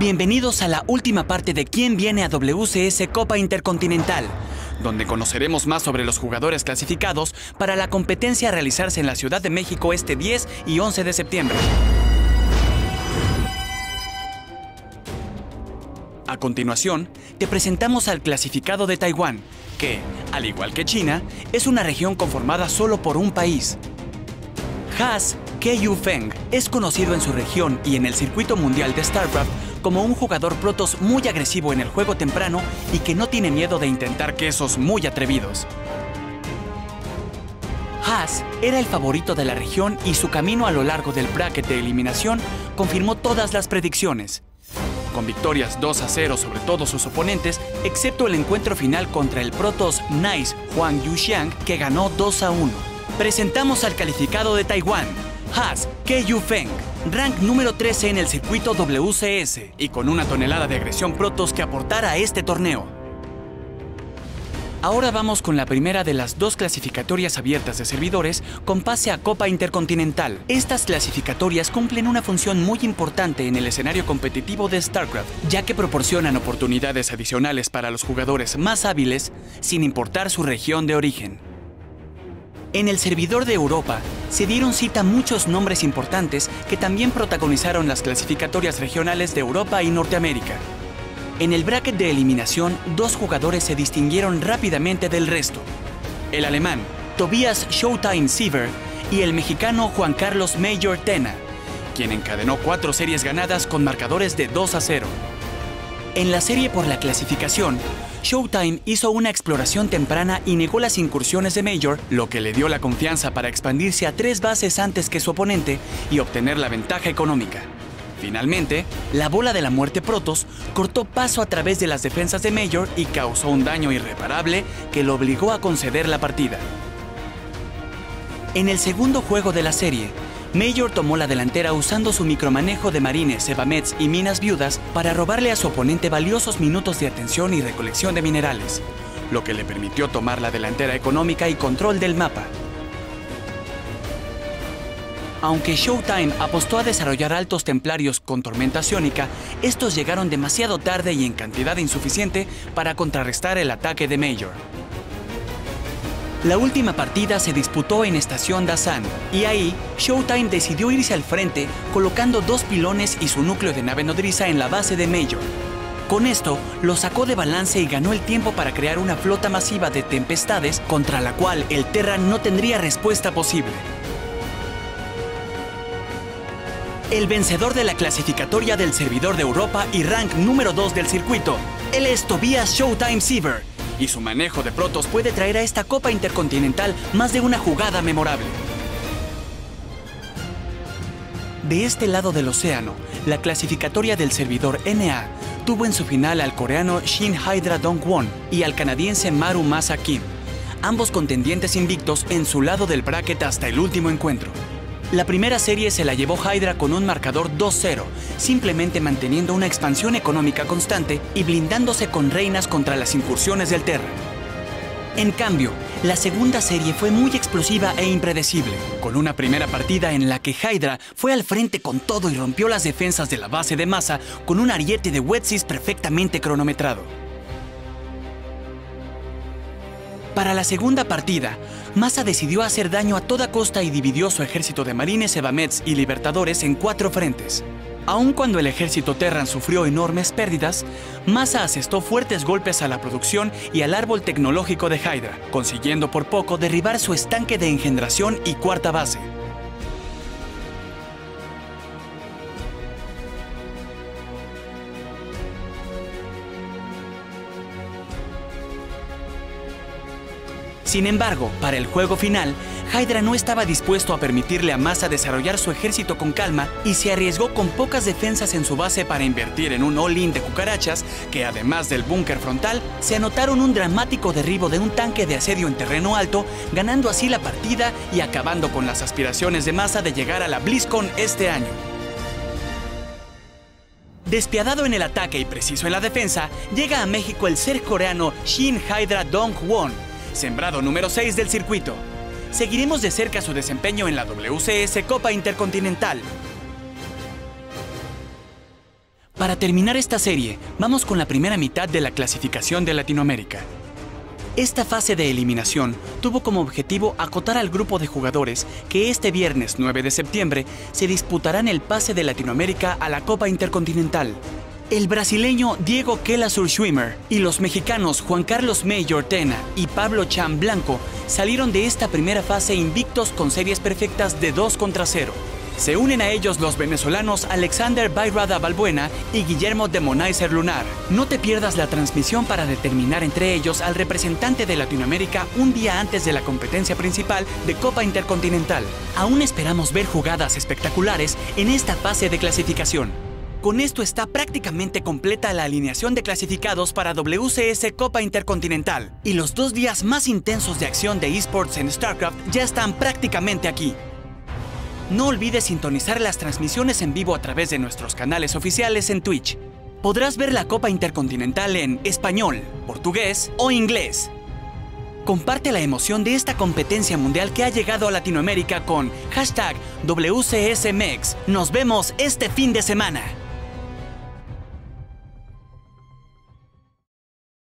Bienvenidos a la última parte de ¿Quién viene a WCS Copa Intercontinental?, donde conoceremos más sobre los jugadores clasificados para la competencia a realizarse en la Ciudad de México este 10 y 11 de septiembre. A continuación, te presentamos al clasificado de Taiwán, que, al igual que China, es una región conformada solo por un país. Haas Ke-Yu-Feng es conocido en su región y en el circuito mundial de StarCraft como un jugador Protoss muy agresivo en el juego temprano y que no tiene miedo de intentar quesos muy atrevidos. Haas era el favorito de la región y su camino a lo largo del bracket de eliminación confirmó todas las predicciones, con victorias 2-0 sobre todos sus oponentes, excepto el encuentro final contra el Protoss Nice Huang Yuxiang, que ganó 2-1. Presentamos al calificado de Taiwán, Haas Ke-Yu-Feng, rank número 13 en el circuito WCS y con una tonelada de agresión Protoss que aportar a este torneo. Ahora vamos con la primera de las dos clasificatorias abiertas de servidores con pase a Copa Intercontinental. Estas clasificatorias cumplen una función muy importante en el escenario competitivo de StarCraft, ya que proporcionan oportunidades adicionales para los jugadores más hábiles, sin importar su región de origen. En el servidor de Europa, se dieron cita muchos nombres importantes que también protagonizaron las clasificatorias regionales de Europa y Norteamérica. En el bracket de eliminación, dos jugadores se distinguieron rápidamente del resto: el alemán Tobias Showtime Siever y el mexicano Juan Carlos Major Tena, quien encadenó 4 series ganadas con marcadores de 2-0. En la serie por la clasificación, Showtime hizo una exploración temprana y negó las incursiones de Major, lo que le dio la confianza para expandirse a 3 bases antes que su oponente y obtener la ventaja económica. Finalmente, la bola de la muerte Protoss cortó paso a través de las defensas de Major y causó un daño irreparable que lo obligó a conceder la partida. En el segundo juego de la serie, Major tomó la delantera usando su micromanejo de marines, sebamets y minas viudas para robarle a su oponente valiosos minutos de atención y recolección de minerales, lo que le permitió tomar la delantera económica y control del mapa. Aunque Showtime apostó a desarrollar altos templarios con tormenta ciónica, estos llegaron demasiado tarde y en cantidad insuficiente para contrarrestar el ataque de Major. La última partida se disputó en Estación Dasan, y ahí Showtime decidió irse al frente colocando 2 pilones y su núcleo de nave nodriza en la base de Major. Con esto, lo sacó de balance y ganó el tiempo para crear una flota masiva de tempestades contra la cual el Terran no tendría respuesta posible. El vencedor de la clasificatoria del servidor de Europa y rank número 2 del circuito, él es Tobias Showtime Siever, y su manejo de Protoss puede traer a esta Copa Intercontinental más de una jugada memorable. De este lado del océano, la clasificatoria del servidor NA tuvo en su final al coreano Shin Hydra Dong-won y al canadiense Maru Masa Kim, ambos contendientes invictos en su lado del bracket hasta el último encuentro. La primera serie se la llevó Hydra con un marcador 2-0, simplemente manteniendo una expansión económica constante y blindándose con reinas contra las incursiones del Terra. En cambio, la segunda serie fue muy explosiva e impredecible, con una primera partida en la que Hydra fue al frente con todo y rompió las defensas de la base de Masa con un ariete de Wetsys perfectamente cronometrado. Para la segunda partida, Masa decidió hacer daño a toda costa y dividió su ejército de marines, sebamets y libertadores en 4 frentes. Aun cuando el ejército Terran sufrió enormes pérdidas, Masa asestó fuertes golpes a la producción y al árbol tecnológico de Hydra, consiguiendo por poco derribar su estanque de engendración y cuarta base. Sin embargo, para el juego final, Hydra no estaba dispuesto a permitirle a Masa desarrollar su ejército con calma y se arriesgó con pocas defensas en su base para invertir en un all-in de cucarachas que, además del búnker frontal, se anotaron un dramático derribo de un tanque de asedio en terreno alto, ganando así la partida y acabando con las aspiraciones de Masa de llegar a la BlizzCon este año. Despiadado en el ataque y preciso en la defensa, llega a México el ser coreano Shin Hydra Dong-won, sembrado número 6 del circuito. Seguiremos de cerca su desempeño en la WCS Copa Intercontinental. Para terminar esta serie, vamos con la primera mitad de la clasificación de Latinoamérica. Esta fase de eliminación tuvo como objetivo acotar al grupo de jugadores que este viernes 9 de septiembre se disputarán el pase de Latinoamérica a la Copa Intercontinental. El brasileño Diego Kela Surschwimmer y los mexicanos Juan Carlos Mayor Tena y Pablo Chan Blanco salieron de esta primera fase invictos con series perfectas de 2-0. Se unen a ellos los venezolanos Alexander Bayrada Balbuena y Guillermo de Monaiser Lunar. No te pierdas la transmisión para determinar entre ellos al representante de Latinoamérica un día antes de la competencia principal de Copa Intercontinental. Aún esperamos ver jugadas espectaculares en esta fase de clasificación. Con esto está prácticamente completa la alineación de clasificados para WCS Copa Intercontinental. Y los 2 días más intensos de acción de eSports en StarCraft ya están prácticamente aquí. No olvides sintonizar las transmisiones en vivo a través de nuestros canales oficiales en Twitch. Podrás ver la Copa Intercontinental en español, portugués o inglés. Comparte la emoción de esta competencia mundial que ha llegado a Latinoamérica con #WCSMex. Nos vemos este fin de semana.